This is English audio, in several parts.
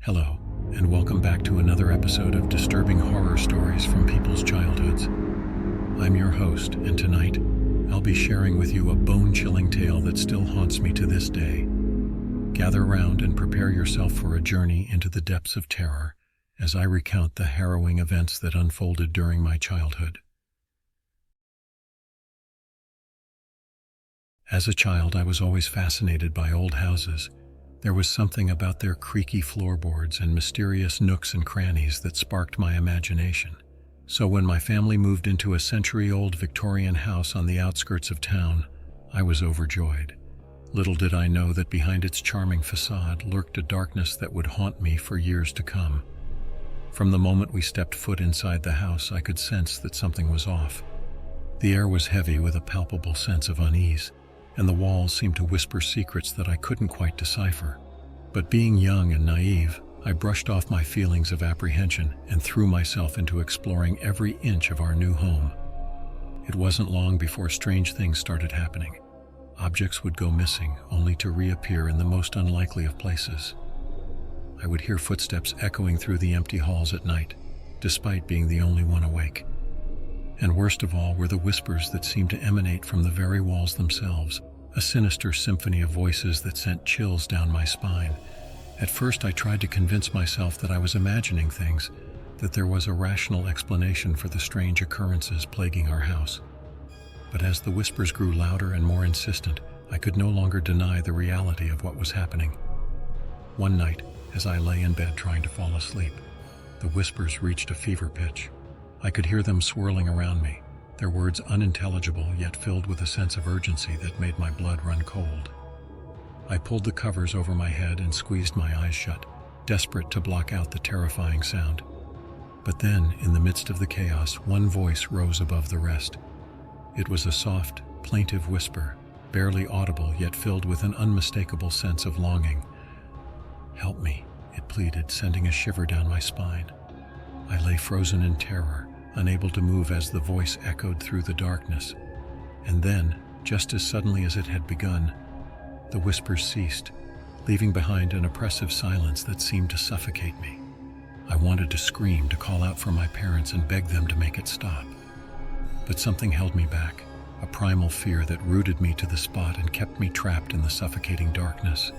Hello, and welcome back to another episode of Disturbing Horror Stories from People's Childhoods. I'm your host, and tonight, I'll be sharing with you a bone-chilling tale that still haunts me to this day. Gather round and prepare yourself for a journey into the depths of terror as I recount the harrowing events that unfolded during my childhood. As a child, I was always fascinated by old houses. There was something about their creaky floorboards and mysterious nooks and crannies that sparked my imagination. So when my family moved into a century-old Victorian house on the outskirts of town, I was overjoyed. Little did I know that behind its charming facade lurked a darkness that would haunt me for years to come. From the moment we stepped foot inside the house, I could sense that something was off. The air was heavy with a palpable sense of unease, and the walls seemed to whisper secrets that I couldn't quite decipher. But being young and naive, I brushed off my feelings of apprehension and threw myself into exploring every inch of our new home. It wasn't long before strange things started happening. Objects would go missing, only to reappear in the most unlikely of places. I would hear footsteps echoing through the empty halls at night, despite being the only one awake. And worst of all were the whispers that seemed to emanate from the very walls themselves, a sinister symphony of voices that sent chills down my spine. At first I tried to convince myself that I was imagining things, that there was a rational explanation for the strange occurrences plaguing our house. But as the whispers grew louder and more insistent, I could no longer deny the reality of what was happening. One night, as I lay in bed trying to fall asleep, the whispers reached a fever pitch. I could hear them swirling around me, their words unintelligible yet filled with a sense of urgency that made my blood run cold. I pulled the covers over my head and squeezed my eyes shut, desperate to block out the terrifying sound. But then, in the midst of the chaos, one voice rose above the rest. It was a soft, plaintive whisper, barely audible yet filled with an unmistakable sense of longing. "Help me," it pleaded, sending a shiver down my spine. I lay frozen in terror, unable to move as the voice echoed through the darkness. And then, just as suddenly as it had begun, the whispers ceased, leaving behind an oppressive silence that seemed to suffocate me. I wanted to scream, to call out for my parents and beg them to make it stop. But something held me back, a primal fear that rooted me to the spot and kept me trapped in the suffocating darkness.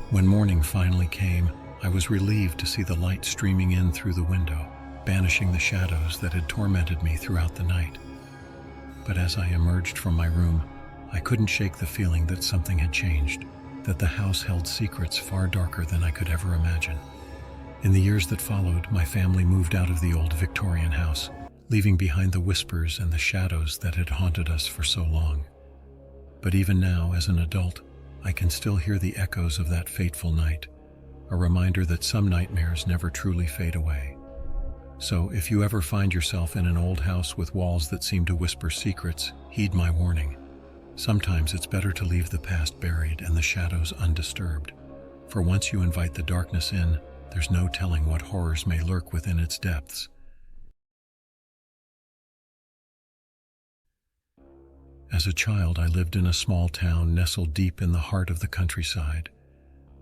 When morning finally came, I was relieved to see the light streaming in through the window, banishing the shadows that had tormented me throughout the night. But as I emerged from my room, I couldn't shake the feeling that something had changed, that the house held secrets far darker than I could ever imagine. In the years that followed, my family moved out of the old Victorian house, leaving behind the whispers and the shadows that had haunted us for so long. But even now, as an adult, I can still hear the echoes of that fateful night, a reminder that some nightmares never truly fade away. So, if you ever find yourself in an old house with walls that seem to whisper secrets, heed my warning. Sometimes it's better to leave the past buried and the shadows undisturbed, for once you invite the darkness in, there's no telling what horrors may lurk within its depths. As a child, I lived in a small town nestled deep in the heart of the countryside.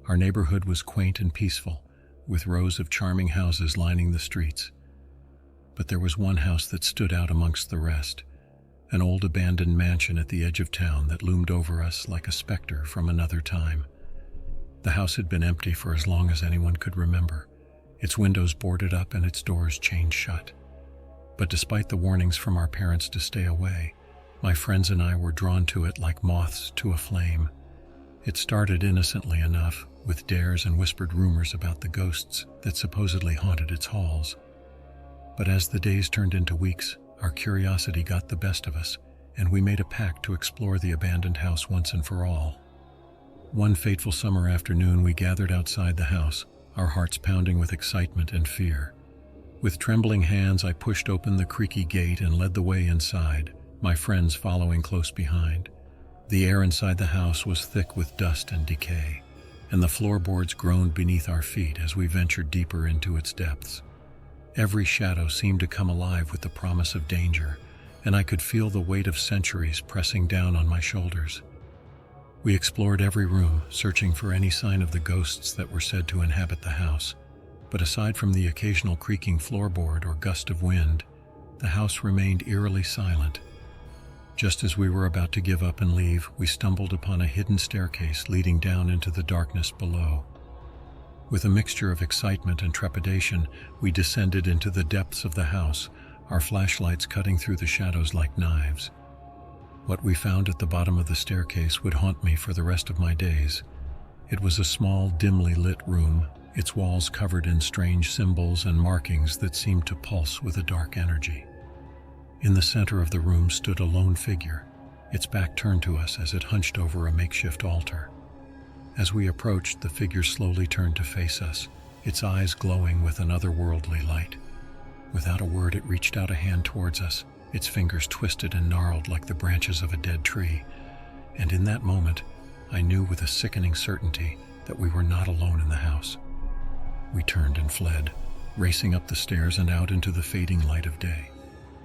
Our neighborhood was quaint and peaceful, with rows of charming houses lining the streets. But there was one house that stood out amongst the rest, an old abandoned mansion at the edge of town that loomed over us like a specter from another time. The house had been empty for as long as anyone could remember, its windows boarded up and its doors chained shut. But despite the warnings from our parents to stay away, my friends and I were drawn to it like moths to a flame. It started innocently enough, with dares and whispered rumors about the ghosts that supposedly haunted its halls. But as the days turned into weeks, our curiosity got the best of us, and we made a pact to explore the abandoned house once and for all. One fateful summer afternoon, we gathered outside the house, our hearts pounding with excitement and fear. With trembling hands, I pushed open the creaky gate and led the way inside, my friends following close behind. The air inside the house was thick with dust and decay, and the floorboards groaned beneath our feet as we ventured deeper into its depths. Every shadow seemed to come alive with the promise of danger, and I could feel the weight of centuries pressing down on my shoulders. We explored every room, searching for any sign of the ghosts that were said to inhabit the house. But aside from the occasional creaking floorboard or gust of wind, the house remained eerily silent. Just as we were about to give up and leave, we stumbled upon a hidden staircase leading down into the darkness below. With a mixture of excitement and trepidation, we descended into the depths of the house, our flashlights cutting through the shadows like knives. What we found at the bottom of the staircase would haunt me for the rest of my days. It was a small, dimly lit room, its walls covered in strange symbols and markings that seemed to pulse with a dark energy. In the center of the room stood a lone figure, its back turned to us as it hunched over a makeshift altar. As we approached, the figure slowly turned to face us, its eyes glowing with an otherworldly light. Without a word, it reached out a hand towards us, its fingers twisted and gnarled like the branches of a dead tree. And in that moment, I knew with a sickening certainty that we were not alone in the house. We turned and fled, racing up the stairs and out into the fading light of day.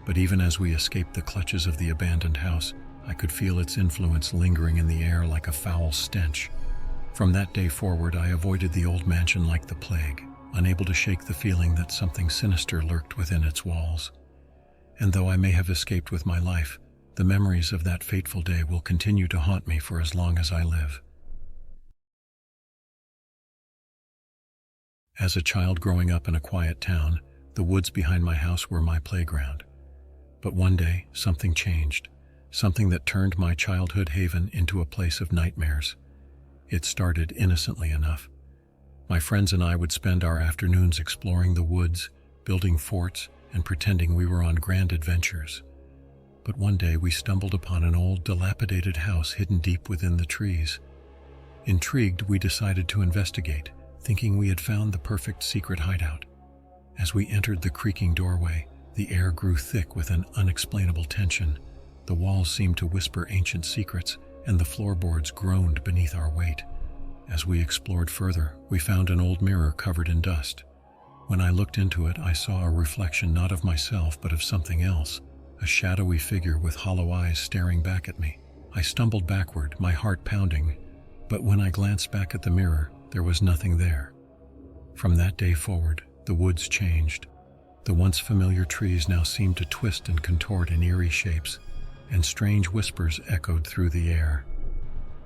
But even as we escaped the clutches of the abandoned house, I could feel its influence lingering in the air like a foul stench. From that day forward, I avoided the old mansion like the plague, unable to shake the feeling that something sinister lurked within its walls. And though I may have escaped with my life, the memories of that fateful day will continue to haunt me for as long as I live. As a child growing up in a quiet town, the woods behind my house were my playground. But one day, something changed, something that turned my childhood haven into a place of nightmares. It started innocently enough. My friends and I would spend our afternoons exploring the woods, building forts, and pretending we were on grand adventures. But one day we stumbled upon an old, dilapidated house hidden deep within the trees. Intrigued, we decided to investigate, thinking we had found the perfect secret hideout. As we entered the creaking doorway, the air grew thick with an unexplainable tension. The walls seemed to whisper ancient secrets, and the floorboards groaned beneath our weight. As we explored further, we found an old mirror covered in dust. When I looked into it, I saw a reflection not of myself but of something else, a shadowy figure with hollow eyes staring back at me. I stumbled backward, my heart pounding, but when I glanced back at the mirror, there was nothing there. From that day forward, the woods changed. The once familiar trees now seemed to twist and contort in eerie shapes, and strange whispers echoed through the air.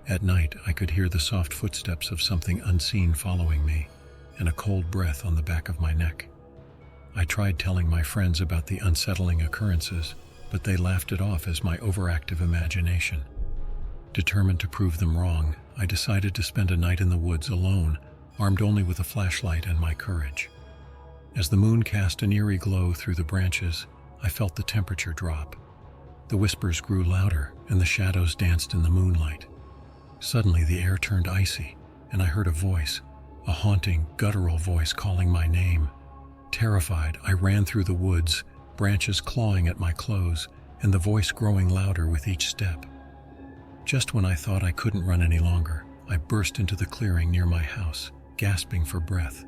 At night, I could hear the soft footsteps of something unseen following me, and a cold breath on the back of my neck. I tried telling my friends about the unsettling occurrences, but they laughed it off as my overactive imagination. Determined to prove them wrong, I decided to spend a night in the woods alone, armed only with a flashlight and my courage. As the moon cast an eerie glow through the branches, I felt the temperature drop. The whispers grew louder, and the shadows danced in the moonlight. Suddenly, the air turned icy, and I heard a voice, a haunting, guttural voice calling my name. Terrified, I ran through the woods, branches clawing at my clothes, and the voice growing louder with each step. Just when I thought I couldn't run any longer, I burst into the clearing near my house, gasping for breath.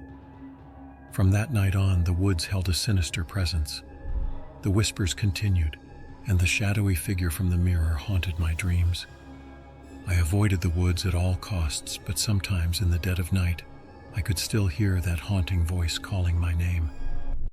From that night on, the woods held a sinister presence. The whispers continued, and the shadowy figure from the mirror haunted my dreams. I avoided the woods at all costs, but sometimes in the dead of night, I could still hear that haunting voice calling my name.